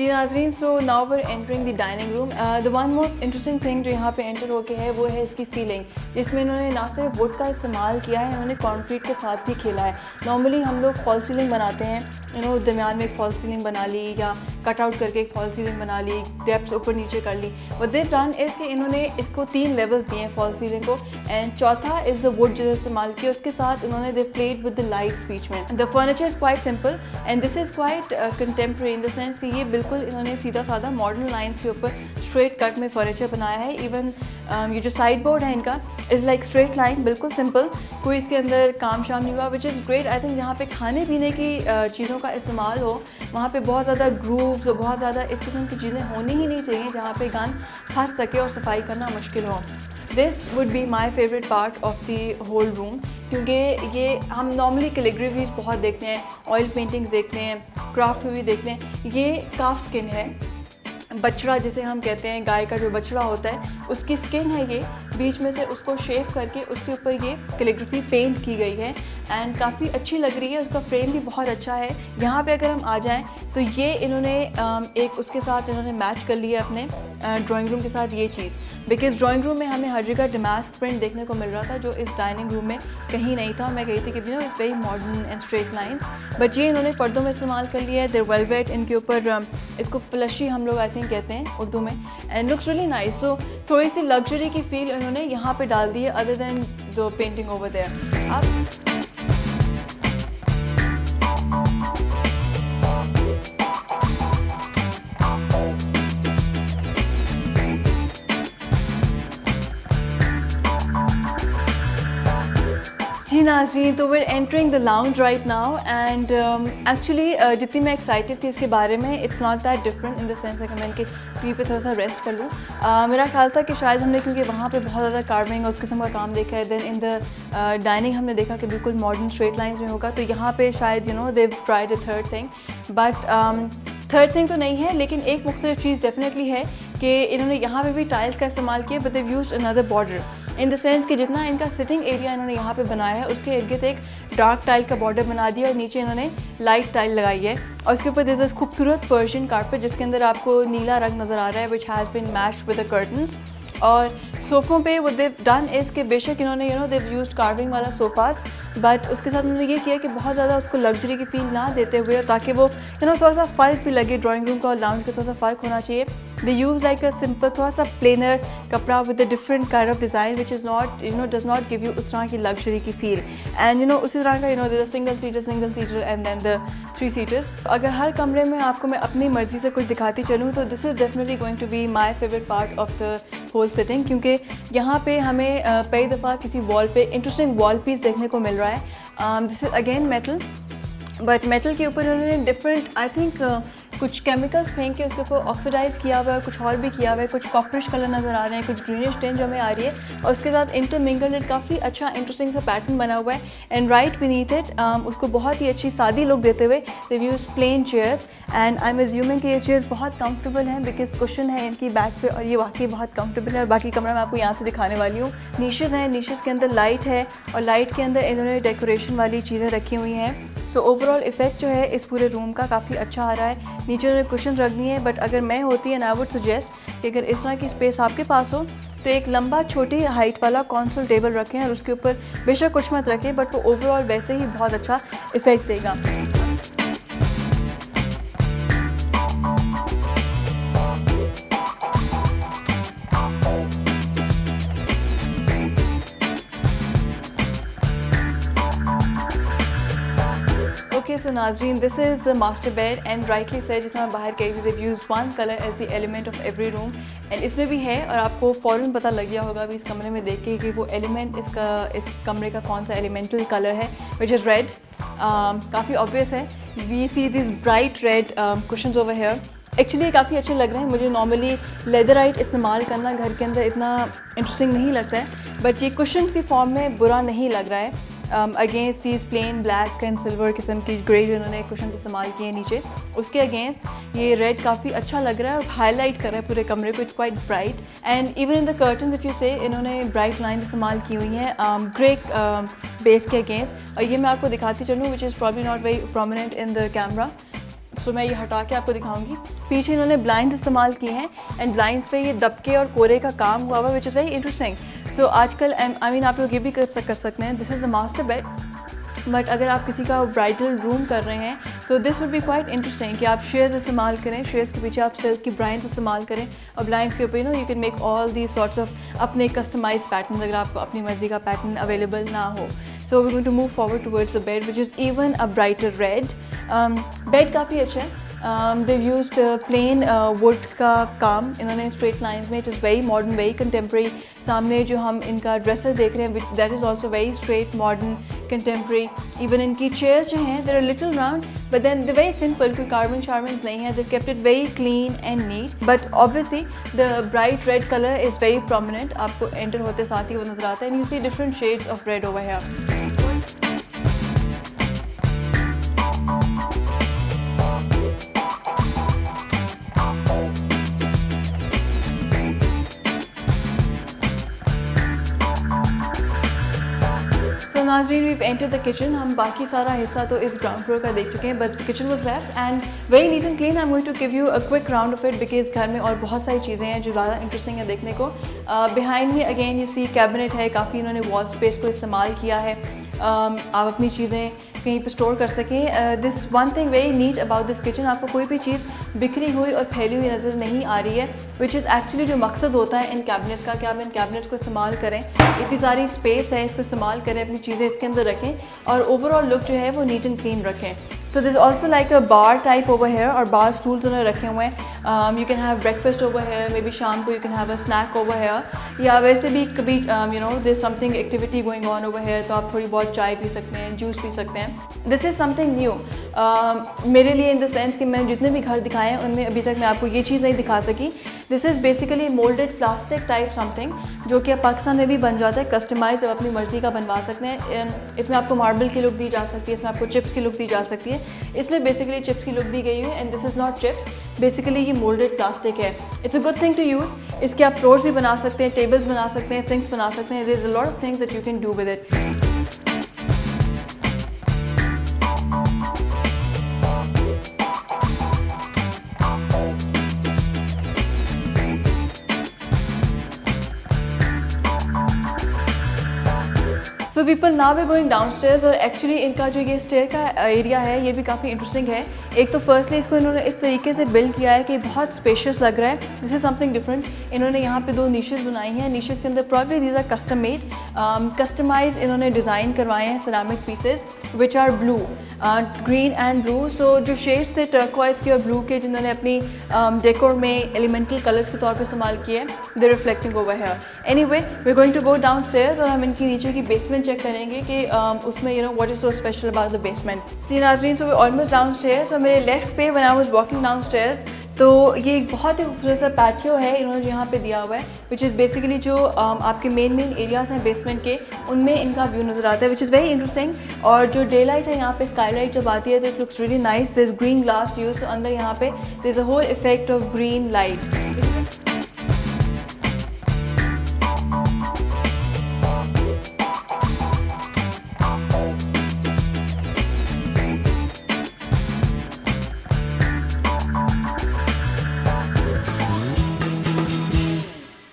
जी नाज़रीन, so now were entering the dining room. The one most interesting thing जो यहाँ पे एंटर होके है वो है इसकी सीलिंग, जिसमें इन्होंने ना सिर्फ वुड का इस्तेमाल किया है, इन्होंने कंक्रीट के साथ भी खेला है। नॉर्मली हम लोग फॉल सीलिंग बनाते हैं, दरमियान में एक फॉल सीलिंग बना ली या कट आउट करके एक फॉल सीलिंग बना ली, डेप्थ ऊपर नीचे कर ली। बट दे डन इज़ कि इन्होंने इसको 3 लेवल्स दिए हैं फॉल सीलिंग को, एंड चौथा इज़ द वुड जो इस्तेमाल किया, उसके साथ उन्होंने they played with the lights बीच में। The furniture is quite simple and this is quite contemporary in the sense कि ये बिल्कुल इन्होंने सीधा साधा मॉडर्न लाइन्स के ऊपर स्ट्रेट कट में फर्नीचर बनाया है। इवन ये जो साइड बोर्ड है इनका इज़ लाइक स्ट्रेट लाइन, बिल्कुल सिंपल, कोई इसके अंदर काम शाम नहीं हुआ, which is great. I think जहाँ पे खाने पीने की चीज़ों का इस्तेमाल हो वहाँ पे बहुत ज़्यादा ग्रूव्स और बहुत ज़्यादा इस किस्म की चीज़ें होनी ही नहीं चाहिए जहाँ पे गन फंस सके और सफाई करना मुश्किल हो। This would be my favourite part of the whole room, क्योंकि ये हम नॉर्मली कैलीग्राफीज बहुत देखते हैं, ऑयल पेंटिंग्स देखते हैं, क्राफ्ट भी देखते हैं। ये काफ स्किन है, बछड़ा जिसे हम कहते हैं, गाय का जो बछड़ा होता है उसकी स्किन है ये, बीच में से उसको शेव करके उसके ऊपर ये कैलीग्राफी पेंट की गई है एंड काफ़ी अच्छी लग रही है। उसका फ्रेम भी बहुत अच्छा है। यहाँ पे अगर हम आ जाएं तो ये इन्होंने एक उसके साथ इन्होंने मैच कर लिया अपने ड्राइंग रूम के साथ ये चीज़, बिकॉज ड्राइंग रूम में हमें हर जगह डमास्क प्रिंट देखने को मिल रहा था जो इस डाइनिंग रूम में कहीं नहीं था। मैं कही थी कि it's very modern and straight lines, but ये इन्होंने पर्दों में इस्तेमाल कर लिया है। देयर वेलवेट, इनके ऊपर इसको फ्लशी हम लोग आई थिंक कहते हैं उर्दू में, एंड लुक्स रियली नाइस। सो थोड़ी सी लग्जरी की फील इन्होंने यहाँ पे डाल दी है other than the painting over there. अब जी नाज़रीन, तो we're entering the lounge right now and actually जितनी मैं एक्साइटेड थी इसके बारे में, it's not that different in the sense कि मैं इनके फी पे थोड़ा सा रेस्ट कर लूँ। मेरा ख्याल था कि शायद हमने क्योंकि वहाँ पे बहुत ज़्यादा कार्विंग और उस किस्म का काम देखा है, देन इन द डाइनिंग हमने देखा कि बिल्कुल मॉडर्न स्ट्रेट लाइन्स में होगा, तो यहाँ पे शायद they've tried a third thing, but third thing तो नहीं है, लेकिन एक मुख्तलिफ चीज़ डेफिनेटली है कि इन्होंने यहाँ पे भी टाइल्स का इस्तेमाल किया, but they've used another border in the sense कि जितना इनका सिटिंग एरिया इन्होंने यहाँ पे बनाया है उसके इर्द गिर्द एक डार्क टाइल का बॉर्डर बना दिया और नीचे इन्होंने लाइट टाइल लगाई है, और उसके ऊपर दिस खूबसूरत पर्शियन कारपेट जिसके अंदर आपको नीला रंग नज़र आ रहा है, which has been matched with the curtains. और सोफ़ों पे वो देव डन इज़ के बेशक इन्होंने देव यूज्ड कार्विंग वाला सोफ़ाज़, बट उसके साथ उन्होंने ये किया कि बहुत ज़्यादा उसको लग्जरी की फील ना देते हुए, ताकि वो थोड़ा सा फ़र्क भी लगे, ड्राइंग रूम का और लाउंज का थोड़ा सा फ़र्क होना चाहिए। दे यूज़ लाइक अ सिंपल थोड़ा सा प्लेनर कपड़ा with a different kind of design which is not does not give you उस तरह की लग्जरी की फील, एंड उसी तरह का single seater and then the 3 seaters. अगर हर कमरे में आपको मैं अपनी मर्ज़ी से कुछ दिखाती चलूँ तो this is definitely going to be my favourite part of the whole sitting, क्योंकि यहाँ पे हमें कई दफ़ा किसी वॉल पे इंटरेस्टिंग वॉल पीस देखने को मिल रहा है। This is again metal, but metal के ऊपर उन्होंने डिफरेंट आई थिंक कुछ केमिकल्स फेंक के उसके ऊपर ऑक्सीडाइज किया हुआ है, कुछ और भी किया हुआ है, कुछ कॉपरिश कलर नज़र आ रहे हैं, कुछ ग्रीनिश टिंज हमें आ रही है, और उसके साथ इंटरमिंगल्ड काफ़ी अच्छा इंटरेस्टिंग सा पैटर्न बना हुआ है। एंड राइट बीनीथ इट उसको बहुत ही अच्छी सादी लुक देते हुए they use plain chairs, and I am assuming कि ये चेयर्स बहुत कंफर्टेबल हैं बिकॉज कुशन है इनकी बैक पे, और ये वाकई बहुत कंफर्टेबल है। और बाकी कमरा मैं आपको यहाँ से दिखाने वाली हूँ। नीशेज़ हैं, नीशेज़ के अंदर लाइट है और लाइट के अंदर इन्होंने डेकोरेशन वाली चीज़ें रखी हुई हैं। सो ओवरऑल इफेक्ट जो है इस पूरे रूम का काफ़ी अच्छा आ रहा है। नीचे उन्होंने कुशन रख दिए हैं, बट अगर मैं होती एंड आई वुड सजेस्ट कि अगर इस तरह की स्पेस आपके पास हो तो एक लंबा छोटी हाइट वाला कंसोल टेबल रखें और उसके ऊपर बेशक कुछ मत रखें, बट वो ओवरऑल वैसे ही बहुत अच्छा इफेक्ट देगा। ओके सो नाज़रीन, this is the master bed and rightly said, जैसे मैं बाहर कही थी, use one colour as the element of every room, and इसमें भी है, और आपको फ़ौरन पता लग गया होगा अभी इस कमरे में देख के कि वो एलिमेंट इस कमरे का कौन सा एलिमेंटल कलर है, विच इज़ रेड। काफ़ी ऑब्वियस है। We see this bright red cushions over here. Actually ये काफ़ी अच्छे लग रहे हैं मुझे। नॉर्मली लेदराइट इस्तेमाल करना घर के अंदर इतना इंटरेस्टिंग नहीं लगता है, बट ये कुशन्स की फॉर्म में बुरा नहीं लग रहा है। Against these plain black and silver किस्म की ग्रे जो इन्होंने कुशन इस्तेमाल किए नीचे, उसके अगेंस्ट ये रेड काफ़ी अच्छा लग रहा है और हाईलाइट कर रहा है पूरे कमरे को। It's quite bright, and even in the curtains if you से इन्होंने ब्राइट लाइन इस्तेमाल की हुई हैं ग्रे बेस के अगेंस्ट, और ये मैं आपको दिखाती चलूँ which is probably not very prominent in the camera. So मैं ये हटा के आपको दिखाऊंगी। पीछे इन्होंने ब्लाइंड इस्तेमाल किए हैं एंड ब्लाइंड्स पे ये दबके और कोरे का काम हुआ हुआ विच इज़ वेरी इंटरेस्टिंग। सो आजकल आई मीन आप लोग ये भी कर सकते हैं, this is the master bed, but अगर आप किसी का ब्राइडल रूम कर रहे हैं तो this would B quite interesting कि आप शेयर्स इस्तेमाल करें, शेयर्स के पीछे आप सिल्क की ब्लाइंड्स इस्तेमाल करें और ब्लाइंड्स के ऊपर you can make all the sorts of अपने कस्टमाइज पैटर्न अगर आपको अपनी मर्जी का पैटर्न अवेलेबल ना हो। So we going to move forward towards the bed which is even a brighter red. Bed काफ़ी अच्छा है, they've used plain wood का काम इन्होंने स्ट्रेट लाइंस में, it is very modern very contemporary. सामने जो हम इनका ड्रेसर देख रहे हैं that is also very straight modern contemporary. Even इनकी चेयर्स जो हैं there are little round but then they very simple, कोई कार्बन शार्बन्स नहीं है, they kept it very clean and neat. But obviously the bright red colour is very prominent, आपको enter होते साथ ही वो नजर आता है and you see different shades of red over here. नाज़रीन वीव एंटर द किचन, हम बाकी सारा हिस्सा तो इस ग्राउंड फ्लोर का देख चुके हैं but the kitchen was left and very neat and clean. I am going to give you a quick round of it because घर में और बहुत सारी चीज़ें हैं जो ज़्यादा इंटरेस्टिंग है देखने को। बिहाइंड में अगेन यू सी कैबिनेट है, काफ़ी इन्होंने वॉल स्पेस को इस्तेमाल किया है, आप अपनी चीज़ें कहीं पे स्टोर कर सकें। This one thing very neat about this kitchen, आपको कोई भी चीज़ बिखरी हुई और फैली हुई नज़र नहीं आ रही है विच इज़ एक्चुअली जो मकसद होता है इन कैबिनेट्स का कि आप इन कैबिनेट्स को इस्तेमाल करें, इतनी सारी स्पेस है इसको इस्तेमाल करें, अपनी चीज़ें इसके अंदर रखें और ओवरऑल लुक जो है वो नीट एंड क्लीन रखें। So this also like a bar type over here और बार स्टूल्स उन्होंने रखे हुए हैं। You can have breakfast over here, maybe शाम को you can have a snack over here, या वैसे भी कभी you know this something activity going on over here तो आप थोड़ी बहुत चाय पी सकते हैं, जूस पी सकते हैं। दिस इज़ समथिंग न्यू मेरे लिए इन द सेंस कि मैंने जितने भी घर दिखाए हैं उनमें अभी तक मैं आपको ये चीज़ नहीं दिखा सकी। This is basically moulded plastic type something जो कि पाकिस्तान में भी बन जाता है, कस्टमाइज आप अपनी मर्ज़ी का बनवा सकते हैं। इसमें आपको मार्बल की लुक दी जा सकती है, इसमें आपको चिप्स की लुक दी जा सकती है, इसमें बेसिकली चिप्स की लुक दी गई है and this is not chips, basically ये मोल्डेड प्लास्टिक है। It's a good thing to use, इसके आप फ्लोर्स भी बना सकते हैं, टेबल्स बना सकते हैं, सिंक्स बना सकते हैं, there is a lot of things that you can do with it. So people now we going downstairs और एक्चुअली इनका जो ये स्टेयर का एरिया है ये भी काफ़ी इंटरेस्टिंग है। एक तो फर्स्टली इसको इन्होंने इस तरीके से बिल्ड किया है कि बहुत स्पेशियस लग रहा है, दिस इज़ समथिंग डिफरेंट। इन्होंने यहाँ पे 2 नीशेस बनाई हैं, नीशेस के अंदर probably these are custom made, customise इन्होंने डिज़ाइन करवाए हैं ceramic pieces which are blue, green and blue. So जो शेड्स थे टर्कोइज के और ब्लू के जिन्होंने अपनी डेकोर में एलिमेंटल कलर्स के तौर पर इस्तेमाल किए, they reflecting over here. Anyway we are going to go downstairs और हम इनकी नीचे की बेसमेंट चेक करेंगे कि उसमें you know what is so special about the basement. See नाज़रीन, so we almost downstairs और मेरे लेफ्ट पे when I was walking downstairs तो ये एक बहुत ही खूबसूरत सा पैटियो है इन्होंने जो यहाँ पे दिया हुआ है विच इज़ बेसिकली जो आपके मेन एरियाज़ हैं बेसमेंट के उनमें इनका व्यू नज़र आता है विच इज़ वेरी इंटरेस्टिंग। और जो डे लाइट है यहाँ पे स्काईलाइट जब आती है तो it looks really nice, this green glass use, तो अंदर यहाँ पे this a whole effect of green light.